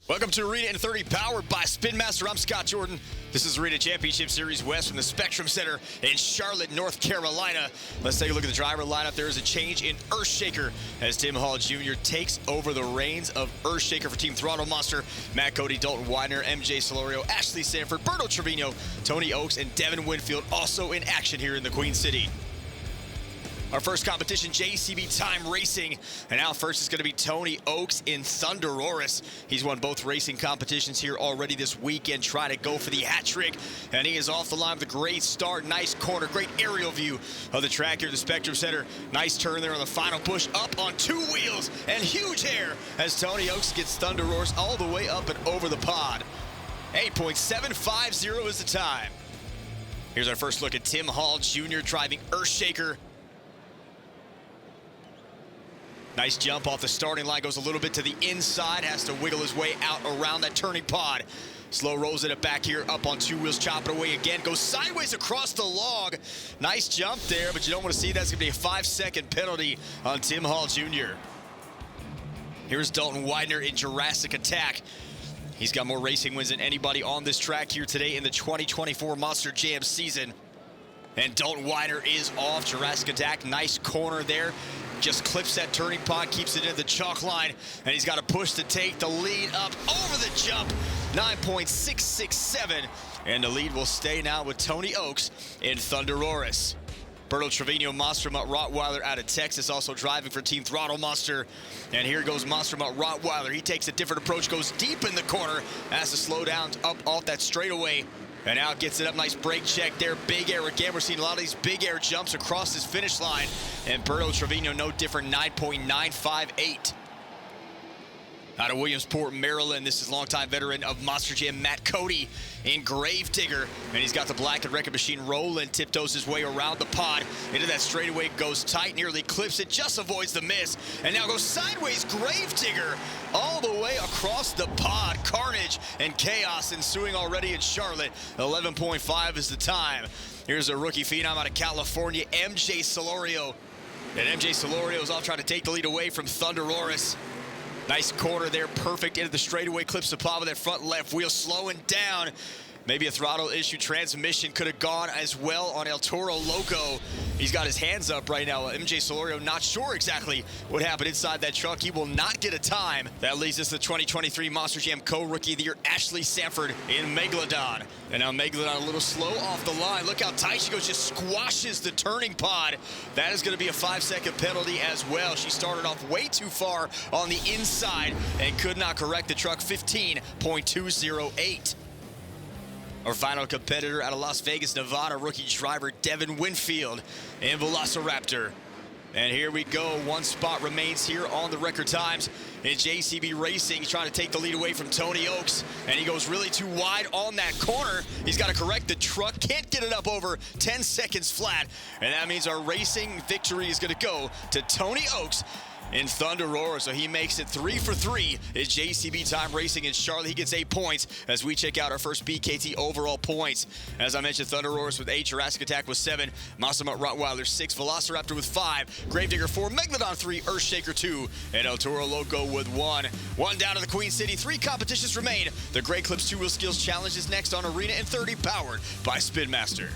Welcome to Arena in 30, powered by Spin Master. I'm Scott Jordan. This is Arena Championship Series West from the Spectrum Center in Charlotte, North Carolina. Let's take a look at the driver lineup. There is a change in Earthshaker as Tim Hall Jr. takes over the reins of Earthshaker for Team Throttle Monster. Matt Cody, Dalton, Widner, MJ Solorio, Ashley Sanford, Berto Trevino, Tony Ochs, and Devin Winfield also in action here in the Queen City. Our first competition, JCB Time Racing. And now first is going to be Tony Ochs in Thunderroarus. He's won both racing competitions here already this weekend, trying to go for the hat trick. And he is off the line with a great start, nice corner, great aerial view of the track here at the Spectrum Center. Nice turn there on the final push, up on two wheels, and huge air as Tony Ochs gets Thunderroarus all the way up and over the pod. 8.750 is the time. Here's our first look at Tim Hall Jr. driving Earthshaker. Nice jump off the starting line, goes a little bit to the inside, has to wiggle his way out around that turning pod. Slow rolls it back here, up on two wheels, chop it away again, goes sideways across the log. Nice jump there, but you don't want to see that's going to be a 5-second penalty on Tim Hall Jr. Here's Dalton Widner in Jurassic Attack. He's got more racing wins than anybody on this track here today in the 2024 Monster Jam season. And Dalton Widner is off. Jurassic Attack, nice corner there. Just clips that turning pod, keeps it in the chalk line, and he's got to push to take the lead up over the jump. 9.667, and the lead will stay now with Tony Ochs in Thunderroarus. Berto Trevino, Monster Mutt Rottweiler out of Texas, also driving for Team Throttle Monster. And here goes Monster Mutt Rottweiler. He takes a different approach, goes deep in the corner, has to slow down up off that straightaway. And now gets it up, nice brake check there, big air again. We're seeing a lot of these big air jumps across this finish line. And Berto Trevino, no different, 9.958. Out of Williamsport, Maryland, this is longtime veteran of Monster Jam, Matt Cody in Gravedigger. And he's got the black and wrecking machine rolling, tiptoes his way around the pod. Into that straightaway, goes tight, nearly clips it, just avoids the miss. And now goes sideways, Gravedigger, all the way across the pod. Carnage and chaos ensuing already in Charlotte. 11.5 is the time. Here's a rookie phenom out of California, MJ Solorio. And MJ Solorio is off trying to take the lead away from Thunderroarus. Nice corner there, perfect into the straightaway, clips the pod with that front left wheel, slowing down. Maybe a throttle issue, transmission could have gone as well on El Toro Loco. He's got his hands up right now. MJ Solorio not sure exactly what happened inside that truck. He will not get a time. That leads us to the 2023 Monster Jam Co-Rookie of the Year, Ashley Sanford in Megalodon. And now Megalodon a little slow off the line. Look how tight she goes, just squashes the turning pod. That is going to be a 5-second penalty as well. She started off way too far on the inside and could not correct the truck. 15.208. Our final competitor out of Las Vegas, Nevada, rookie driver Devin Winfield in Velociraptor. And here we go, one spot remains here on the record times in JCB Racing. He's trying to take the lead away from Tony Ochs, and he goes really too wide on that corner. He's got to correct the truck, can't get it up over 10 seconds flat, and that means our racing victory is going to go to Tony Ochs in Thunderroarus. So he makes it 3 for 3. It's JCB Time Racing in Charlotte. He gets 8 points as we check out our first BKT overall points. As I mentioned, Thunderroarus with 8, Jurassic Attack with 7, Monster Mutt Rottweiler 6, Velociraptor with 5, Gravedigger 4, Megalodon 3, Earthshaker 2, and El Toro Loco with 1. One down to the Queen City. 3 competitions remain. The Great Clips 2 Wheel Skills Challenge is next on Arena in 30, powered by Spin Master.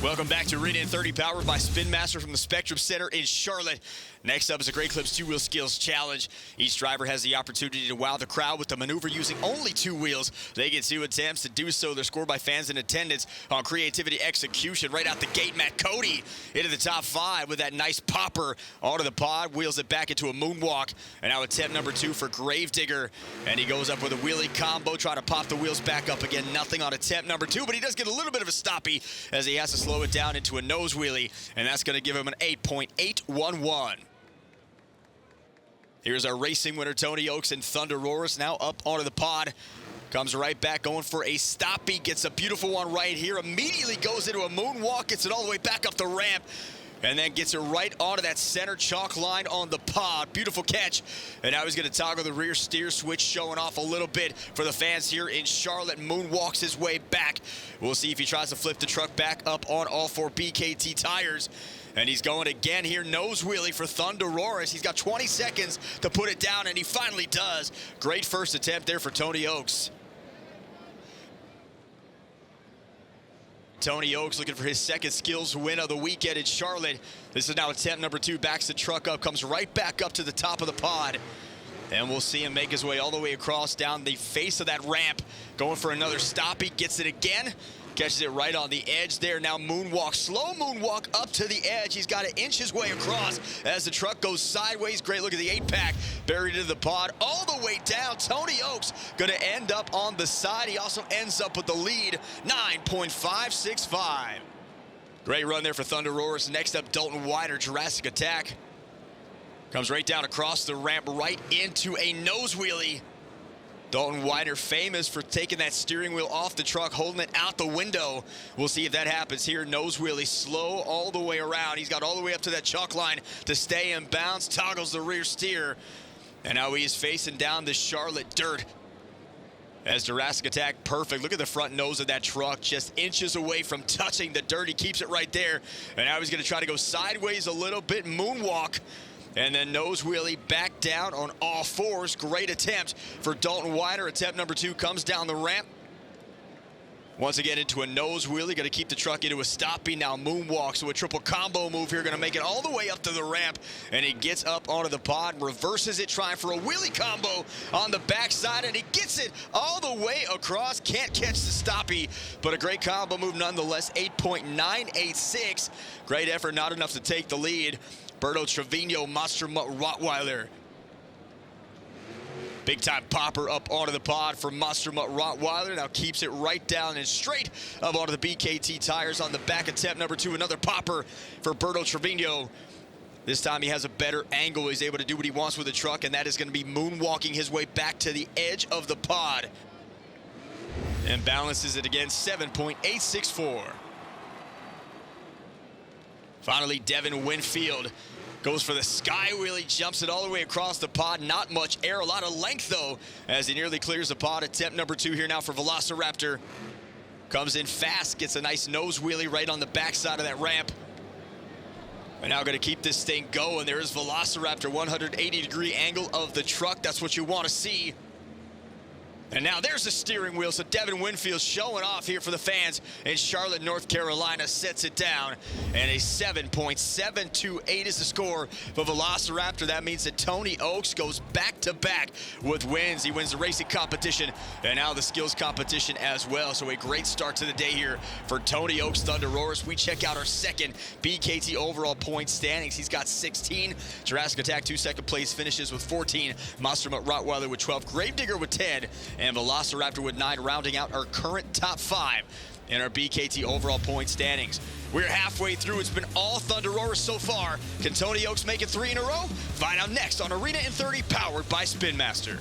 Welcome back to Arena in 30, powered by Spin Master from the Spectrum Center in Charlotte. Next up is a Great Clips 2 Wheel Skills Challenge. Each driver has the opportunity to wow the crowd with the maneuver using only 2 wheels. They get 2 attempts to do so. They're scored by fans in attendance on creativity execution. Right out the gate, Matt Cody into the top 5 with that nice popper onto the pod, wheels it back into a moonwalk. And now attempt number 2 for Gravedigger. And he goes up with a wheelie combo, trying to pop the wheels back up again. Nothing on attempt number 2, but he does get a little bit of a stoppie as he has to slow it down into a nose wheelie, and that's going to give him an 8.811. Here's our racing winner, Tony Ochs in Thunderroarus, now up onto the pod. Comes right back, going for a stoppie, gets a beautiful one right here, immediately goes into a moonwalk, gets it all the way back up the ramp, and then gets it right onto that center chalk line on the pod. Beautiful catch. And now he's going to toggle the rear steer switch, showing off a little bit for the fans here in Charlotte. Moonwalks his way back. We'll see if he tries to flip the truck back up on all 4 BKT tires. And he's going again here, nose wheelie for Thunderroarus. He's got 20 seconds to put it down, and he finally does. Great first attempt there for Tony Ochs. Tony Ochs looking for his second skills win of the weekend in Charlotte. This is now attempt number 2. Backs the truck up, comes right back up to the top of the pod. And we'll see him make his way all the way across down the face of that ramp. Going for another stop. He gets it again. Catches it right on the edge there. Now moonwalk, slow moonwalk up to the edge. He's got to inch his way across as the truck goes sideways. Great look at the 8-pack. Buried into the pod all the way down. Tony Ochs going to end up on the side. He also ends up with the lead, 9.565. Great run there for Thunderroarus. Next up, Dalton Widner, Jurassic attack. Comes right down across the ramp, right into a nose wheelie. Dalton Widner famous for taking that steering wheel off the truck, holding it out the window. We'll see if that happens here. Nose wheelie, slow all the way around. He's got all the way up to that chalk line to stay in bounds, toggles the rear steer. And now he's facing down the Charlotte dirt. As Jurassic attack, perfect. Look at the front nose of that truck, just inches away from touching the dirt. He keeps it right there. And now he's gonna try to go sideways a little bit, moonwalk. And then nose wheelie back down on all fours. Great attempt for Dalton Widner. Attempt number 2 comes down the ramp. Once again into a nose wheelie. Going to keep the truck into a stopping. Now moonwalk. So a triple combo move here. Going to make it all the way up to the ramp. And he gets up onto the pod. Reverses it. Trying for a wheelie combo on the backside. And he gets it all the way across. Can't catch the stoppie. But a great combo move nonetheless. 8.986. Great effort. Not enough to take the lead. Berto Trevino, Monster Mutt Rottweiler. Big time popper up onto the pod for Monster Mutt Rottweiler. Now keeps it right down and straight up onto the BKT tires on the back. Attempt number 2, another popper for Berto Trevino. This time he has a better angle. He's able to do what he wants with the truck, and that is going to be moonwalking his way back to the edge of the pod. And balances it again, 7.864. Finally, Devin Winfield goes for the sky wheelie, jumps it all the way across the pod. Not much air, a lot of length though, as he nearly clears the pod. Attempt number 2 here now for Velociraptor. Comes in fast, gets a nice nose wheelie right on the backside of that ramp. And now going to keep this thing going. There is Velociraptor, 180-degree angle of the truck. That's what you want to see. And now there's the steering wheel, so Devin Winfield showing off here for the fans in Charlotte, North Carolina, sets it down. And a 7.728 is the score for Velociraptor. That means that Tony Ochs goes back-to-back with wins. He wins the racing competition and now the skills competition as well. So a great start to the day here for Tony Ochs, Thunderroarus. We check out our second BKT overall point standings. He's got 16. Jurassic Attack, 2 second place finishes with 14. Monster Mutt Rottweiler with 12. Gravedigger with 10. And Velociraptor with 9, rounding out our current top 5 in our BKT overall point standings. We're halfway through. It's been all Thunderroarus so far. Can Tony Ochs make it 3 in a row? Find out next on Arena in 30, powered by Spin Master.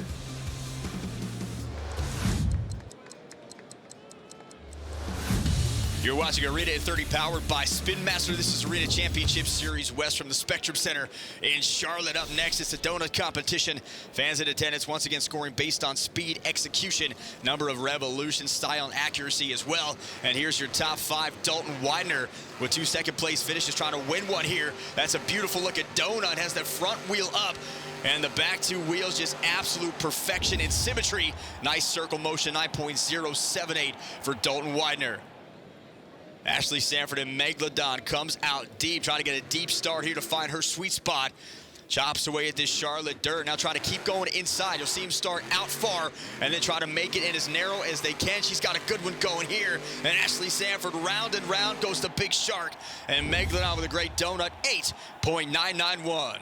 You're watching Arena in 30, powered by Spin Master. This is Arena Championship Series West from the Spectrum Center in Charlotte. Up next, it's a donut competition. Fans in attendance once again scoring based on speed, execution, number of revolutions, style, and accuracy as well. And here's your top 5. Dalton Widner with 2 second place finishes, trying to win one here. That's a beautiful looking donut. Has that front wheel up. And the back 2 wheels, just absolute perfection and symmetry. Nice circle motion, 9.078 for Dalton Widner. Ashley Sanford and Megalodon comes out deep, trying to get a deep start here to find her sweet spot. Chops away at this Charlotte dirt. Now trying to keep going inside. You'll see him start out far and then try to make it in as narrow as they can. She's got a good one going here. And Ashley Sanford round and round goes the big shark. And Megalodon with a great donut, 8.991.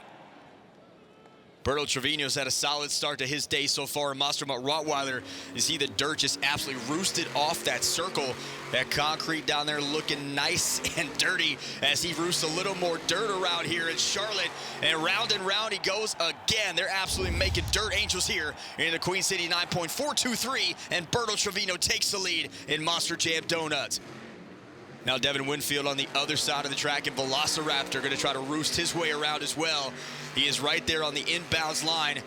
Berto Trevino's had a solid start to his day so far. Monster Mutt Rottweiler, you see the dirt just absolutely roosted off that circle. That concrete down there looking nice and dirty as he roosts a little more dirt around here in Charlotte. And round he goes again. They're absolutely making dirt angels here in the Queen City. 9.423, and Berto Trevino takes the lead in Monster Jam Donuts. Now Devin Winfield on the other side of the track, and Velociraptor going to try to roost his way around as well. He is right there on the inbounds line.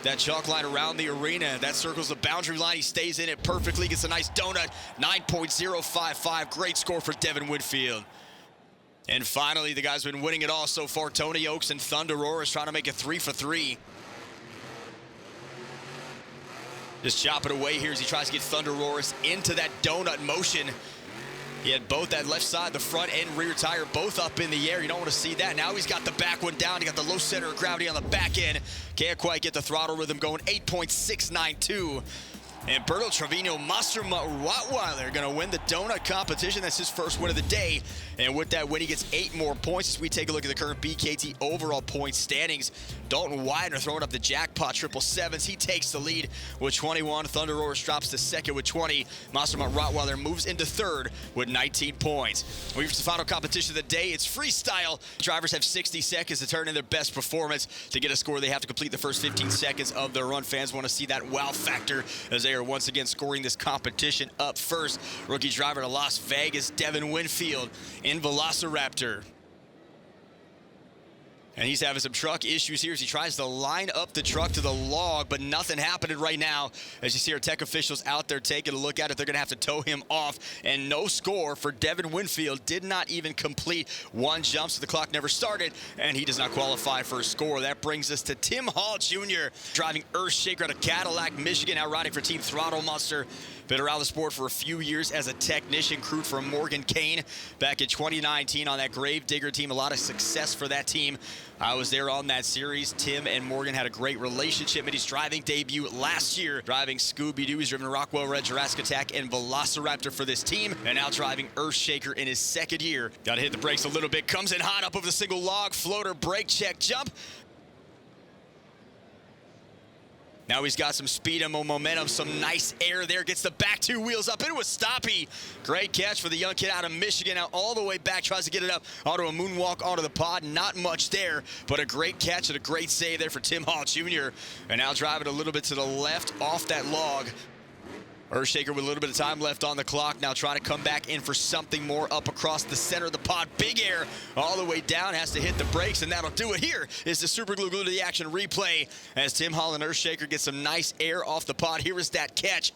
That chalk line around the arena, that circles the boundary line. He stays in it perfectly, gets a nice donut, 9.055. Great score for Devin Winfield. And finally, the guy's been winning it all so far. Tony Ochs and Thunderroarus trying to make it 3 for 3. Just chop it away here as he tries to get Thunderroarus into that donut motion. He had both that left side, the front and rear tire, both up in the air. You don't want to see that. Now he's got the back one down. He got the low center of gravity on the back end. Can't quite get the throttle rhythm going. 8.692. And Berto Trevino Mastermutt Rottweiler going to win the donut competition. That's his first win of the day. And with that win, he gets 8 more points as we take a look at the current BKT overall point standings. Dalton Widner throwing up the jackpot 777s. He takes the lead with 21. Thunderroarus drops to second with 20. Mastermutt Rottweiler moves into third with 19 points. We reach the final competition of the day. It's freestyle. Drivers have 60 seconds to turn in their best performance. To get a score, they have to complete the first 15 seconds of their run. Fans want to see that wow factor as they are once again scoring this competition. Up first, rookie driver to Las Vegas, Devin Winfield in Velociraptor. And he's having some truck issues here as he tries to line up the truck to the log, but nothing happening right now. As you see our tech officials out there taking a look at it, they're going to have to tow him off. And no score for Devin Winfield. Did not even complete one jump, so the clock never started, and he does not qualify for a score. That brings us to Tim Hall Jr., driving Earthshaker out of Cadillac, Michigan, out riding for Team Throttle Monster. Been around the sport for a few years as a technician, crewed for Morgan Kane back in 2019 on that Gravedigger team. A lot of success for that team. I was there on that series. Tim and Morgan had a great relationship. Made his driving debut last year, driving Scooby-Doo. He's driven Rockwell Red, Jurassic Attack, and Velociraptor for this team, and now driving Earthshaker in his second year. Got to hit the brakes a little bit. Comes in hot up over the single log, floater, brake check, jump. Now he's got some speed and momentum, some nice air there. Gets the back 2 wheels up. It was stoppy. Great catch for the young kid out of Michigan. Now all the way back, tries to get it up onto a moonwalk onto the pod. Not much there, but a great catch and a great save there for Tim Hall Jr. And now driving a little bit to the left off that log. Earthshaker with a little bit of time left on the clock. Now trying to come back in for something more up across the center of the pod. Big air all the way down. Has to hit the brakes, and that'll do it. Here is the Super Glue to the action replay as Tim Hall and Earthshaker get some nice air off the pod. Here is that catch.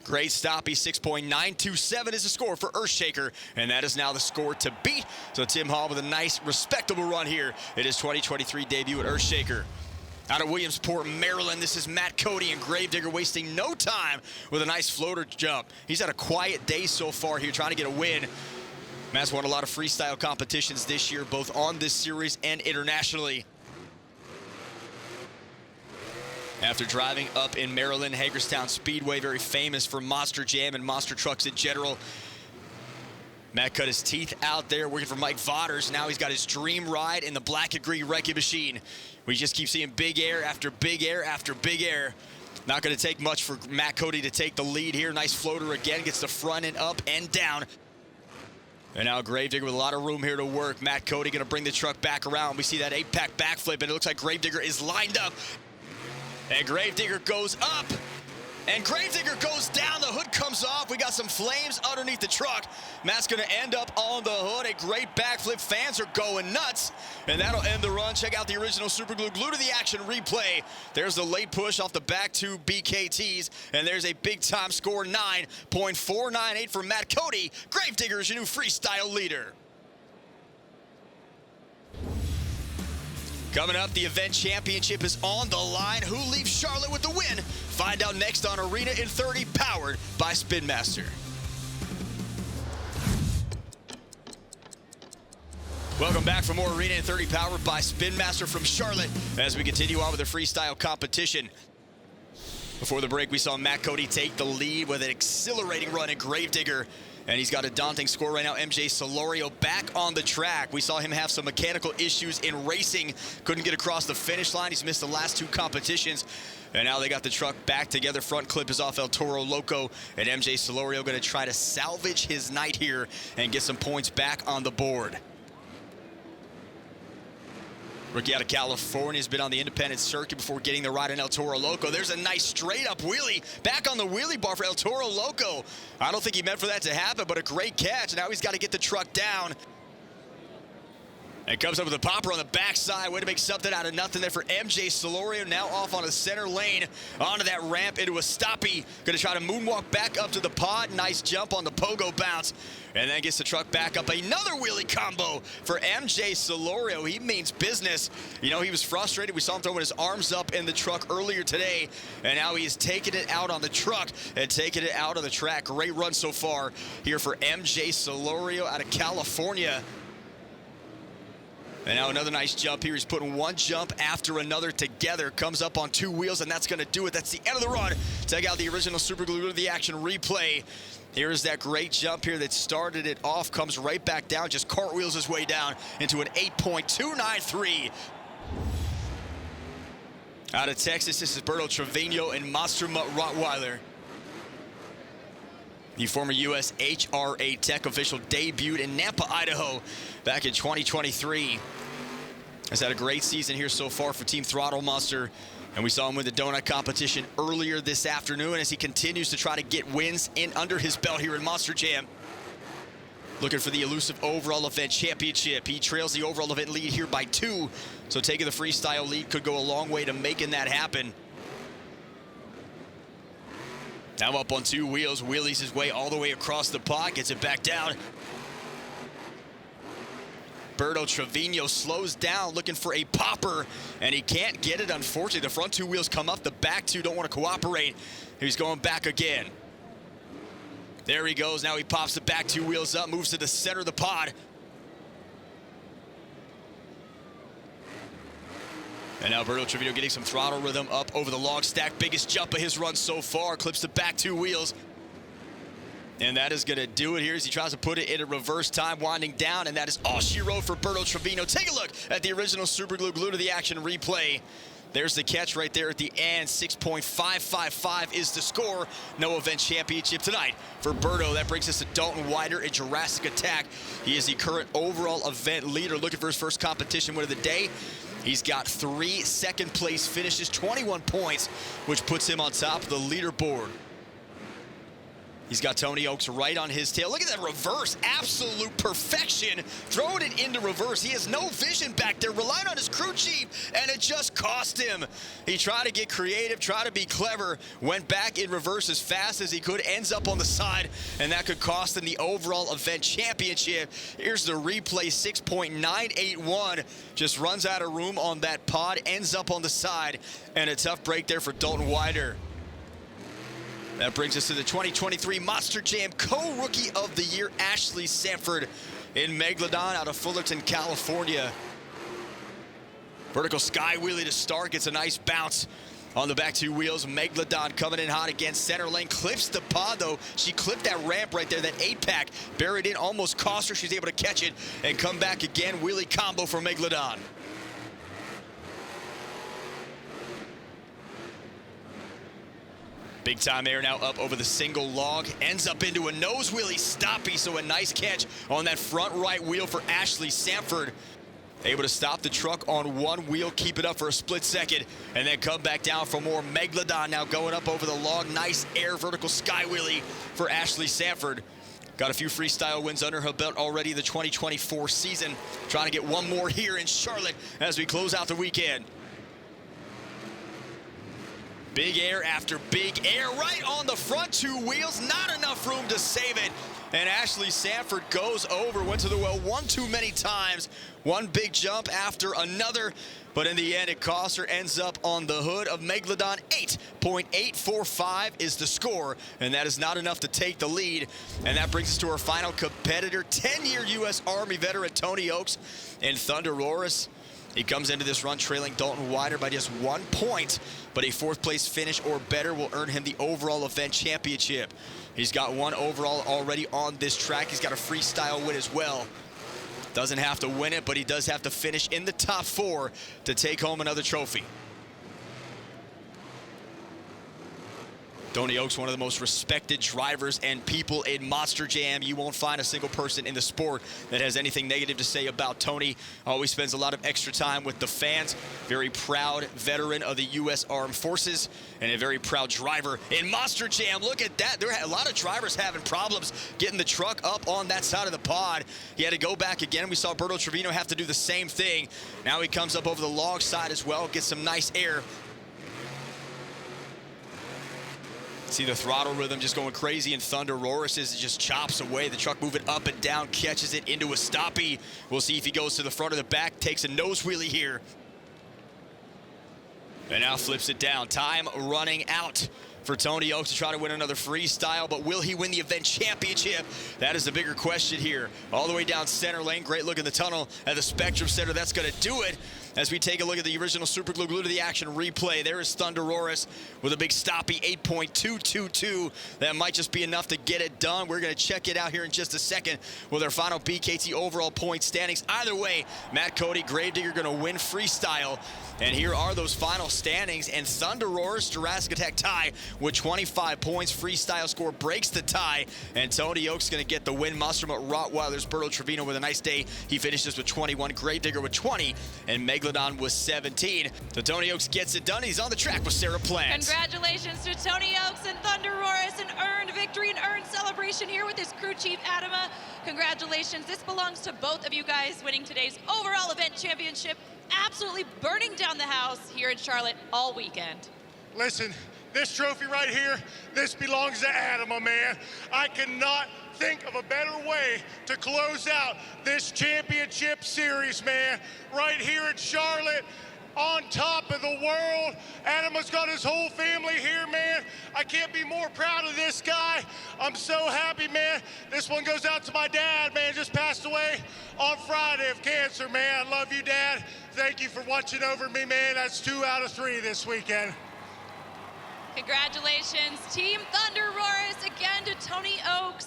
Great stoppy. 6.927 is the score for Earthshaker, and that is now the score to beat. So Tim Hall with a nice, respectable run here in his 2023 debut at Earthshaker. Out of Williamsport, Maryland, this is Matt Cody and Gravedigger wasting no time with a nice floater jump. He's had a quiet day so far here trying to get a win. Matt's won a lot of freestyle competitions this year, both on this series and internationally. After driving up in Maryland, Hagerstown Speedway, very famous for Monster Jam and monster trucks in general. Matt cut his teeth out there working for Mike Vodders. Now he's got his dream ride in the black and green wrecking machine. We just keep seeing big air after big air after big air. Not going to take much for Matt Cody to take the lead here. Nice floater again, gets the front end up and down. And now Gravedigger with a lot of room here to work. Matt Cody going to bring the truck back around. We see that 8-pack backflip, and it looks like Gravedigger is lined up. And Gravedigger goes up. And Gravedigger goes down, the hood comes off. We got some flames underneath the truck. Matt's gonna end up on the hood. A great backflip. Fans are going nuts. And that'll end the run. Check out the original Super Glue to the action replay. There's the late push off the back 2 BKTs. And there's a big time score, 9.498 for Matt Cody. Gravedigger is your new freestyle leader. Coming up, the event championship is on the line. Who leaves Charlotte with the win? Find out next on Arena in 30, powered by Spin Master. Welcome back for more Arena in 30, powered by Spin Master from Charlotte, as we continue on with the freestyle competition. Before the break, we saw Matt Cody take the lead with an exhilarating run at Gravedigger. And he's got a daunting score right now. MJ Solorio back on the track. We saw him have some mechanical issues in racing. Couldn't get across the finish line. He's missed the last 2 competitions. And now they got the truck back together. Front clip is off El Toro Loco. And MJ Solorio going to try to salvage his night here and get some points back on the board. Rookie out of California has been on the independent circuit before getting the ride in El Toro Loco. There's a nice straight-up wheelie. Back on the wheelie bar for El Toro Loco. I don't think he meant for that to happen, but a great catch. Now he's got to get the truck down. And comes up with a popper on the backside. Way to make something out of nothing there for MJ Solorio. Now off on a center lane. Onto that ramp into a stoppie. Going to try to moonwalk back up to the pod. Nice jump on the pogo bounce. And then gets the truck back up. Another wheelie combo for MJ Solorio. He means business. You know, he was frustrated. We saw him throwing his arms up in the truck earlier today. And now he's taking it out on the truck and taking it out of the track. Great run so far here for MJ Solorio out of California. And now another nice jump here. He's putting one jump after another together. Comes up on two wheels, and that's going to do it. That's the end of the run. Check out the original Super Glue to the action replay. Here's that great jump here that started it off. Comes right back down. Just cartwheels his way down into an 8.293. Out of Texas, this is Berto Trevino and Monster Mutt Rottweiler. The former U.S. HRA Tech official debuted in Nampa, Idaho back in 2023. Has had a great season here so far for Team Throttle Monster. And we saw him win the donut competition earlier this afternoon as he continues to try to get wins in under his belt here in Monster Jam. Looking for the elusive overall event championship. He trails the overall event lead here by 2. So taking the freestyle lead could go a long way to making that happen. Now up on two wheels, wheelies his way all the way across the pod, gets it back down. Berto Trevino slows down, looking for a popper, and he can't get it, unfortunately. The front two wheels come up, the back two don't want to cooperate. He's going back again. There he goes, now he pops the back two wheels up, moves to the center of the pod. And now Berto Trevino getting some throttle rhythm up over the log stack. Biggest jump of his run so far. Clips the back two wheels. And that is going to do it here as he tries to put it in a reverse time, winding down. And that is all she wrote for Berto Trevino. Take a look at the original Super Glue to the action replay. There's the catch right there at the end. 6.555 is the score. No event championship tonight for Berto. That brings us to Dalton Widner in Jurassic Attack. He is the current overall event leader, looking for his first competition win of the day. He's got 3 second-place finishes, 21 points, which puts him on top of the leaderboard. He's got Tony Ochs right on his tail. Look at that reverse, absolute perfection. Throwing it into reverse. He has no vision back there, relied on his crew chief, and it just cost him. He tried to get creative, tried to be clever, went back in reverse as fast as he could, ends up on the side, and that could cost him the overall event championship. Here's the replay, 6.981. Just runs out of room on that pod, ends up on the side, and a tough break there for Dalton Widner. That brings us to the 2023 Monster Jam Co-Rookie of the Year, Ashley Sanford in Megalodon out of Fullerton, California. Vertical sky wheelie to start, gets a nice bounce on the back two wheels. Megalodon coming in hot again, center lane, clips the pod though. She clipped that ramp right there, that 8-pack, buried in, almost cost her. She's able to catch it and come back again. Wheelie combo for Megalodon. Big time air now up over the single log. Ends up into a nose wheelie stoppie, so a nice catch on that front right wheel for Ashley Sanford. Able to stop the truck on one wheel, keep it up for a split second, and then come back down for more. Megalodon now going up over the log. Nice air vertical sky wheelie for Ashley Sanford. Got a few freestyle wins under her belt already the 2024 season. Trying to get one more here in Charlotte as we close out the weekend. Big air after big air right on the front two wheels. Not enough room to save it. And Ashley Sanford goes over, went to the well one too many times. One big jump after another. But in the end, it cost her. Ends up on the hood of Megalodon. 8.845 is the score. And that is not enough to take the lead. And that brings us to our final competitor, 10-year U.S. Army veteran Tony Ochs and Thunderroarus. He comes into this run trailing Dalton Widner by just 1 point, but a 4th place finish or better will earn him the overall event championship. He's got 1 overall already on this track. He's got a freestyle win as well. Doesn't have to win it, but he does have to finish in the top 4 to take home another trophy. Tony Ochs, one of the most respected drivers and people in Monster Jam. You won't find a single person in the sport that has anything negative to say about Tony. Always spends a lot of extra time with the fans. Very proud veteran of the U.S. Armed Forces and a very proud driver in Monster Jam. Look at that. There are a lot of drivers having problems getting the truck up on that side of the pod. He had to go back again. We saw Berto Trevino have to do the same thing. Now he comes up over the log side as well, gets some nice air. See the throttle rhythm just going crazy, and Thunderroarus just chops away. The truck moving up and down, catches it into a stoppie. We'll see if he goes to the front or the back, takes a nose wheelie here. And now flips it down. Time running out for Tony Ochs to try to win another freestyle, but will he win the event championship? That is the bigger question here. All the way down center lane, great look in the tunnel at the Spectrum Center. That's gonna do it. As we take a look at the original Super Glue to the Action replay, there is Thunderroarus with a big stoppie, 8.222. That might just be enough to get it done. We're gonna check it out here in just a second with our final BKT overall point standings. Either way, Matt Cody, Gravedigger gonna win freestyle. And here are those final standings, and Thunderroarus, Jurassic Attack tie with 25 points. Freestyle score breaks the tie, and Tony Ochs gonna get the win. Monster Rottweiler's Berto Trevino with a nice day. He finishes with 21, Gravedigger with 20, and Megalodon with 17. So Tony Ochs gets it done. He's on the track with Sarah Plant. Congratulations to Tony Ochs and Thunderroarus, an earned victory and earned celebration here with his crew chief, Adama. Congratulations. This belongs to both of you guys winning today's overall event championship. Absolutely burning down the house here in Charlotte all weekend. Listen, this trophy right here, this belongs to Adama, man. I cannot think of a better way to close out this championship series, man. Right here in Charlotte, on top of the world. Adama's got his whole family here, man. I can't be more proud of this guy. I'm so happy, man. This one goes out to my dad, man. Just passed away on Friday of cancer, man. I love you, Dad. Thank you for watching over me, man. That's 2 out of 3 this weekend. Congratulations, Team Thunderroarus, again to Tony Ochs.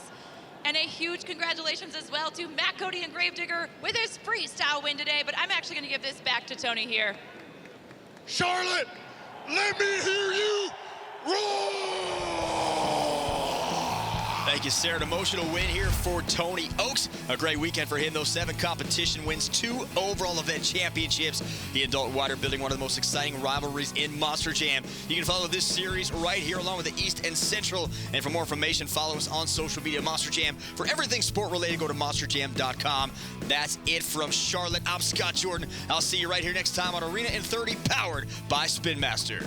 And a huge congratulations as well to Matt Cody and Gravedigger with his freestyle win today. But I'm actually going to give this back to Tony here. Charlotte, let me hear you roar! Thank you, Sarah. An emotional win here for Tony Ochs. A great weekend for him. Those 7 competition wins, 2 overall event championships. He and Dalton Widner building one of the most exciting rivalries in Monster Jam. You can follow this series right here along with the East and Central. And for more information, follow us on social media, Monster Jam. For everything sport related, go to monsterjam.com. That's it from Charlotte. I'm Scott Jordan. I'll see you right here next time on Arena in 30, powered by Spin Master.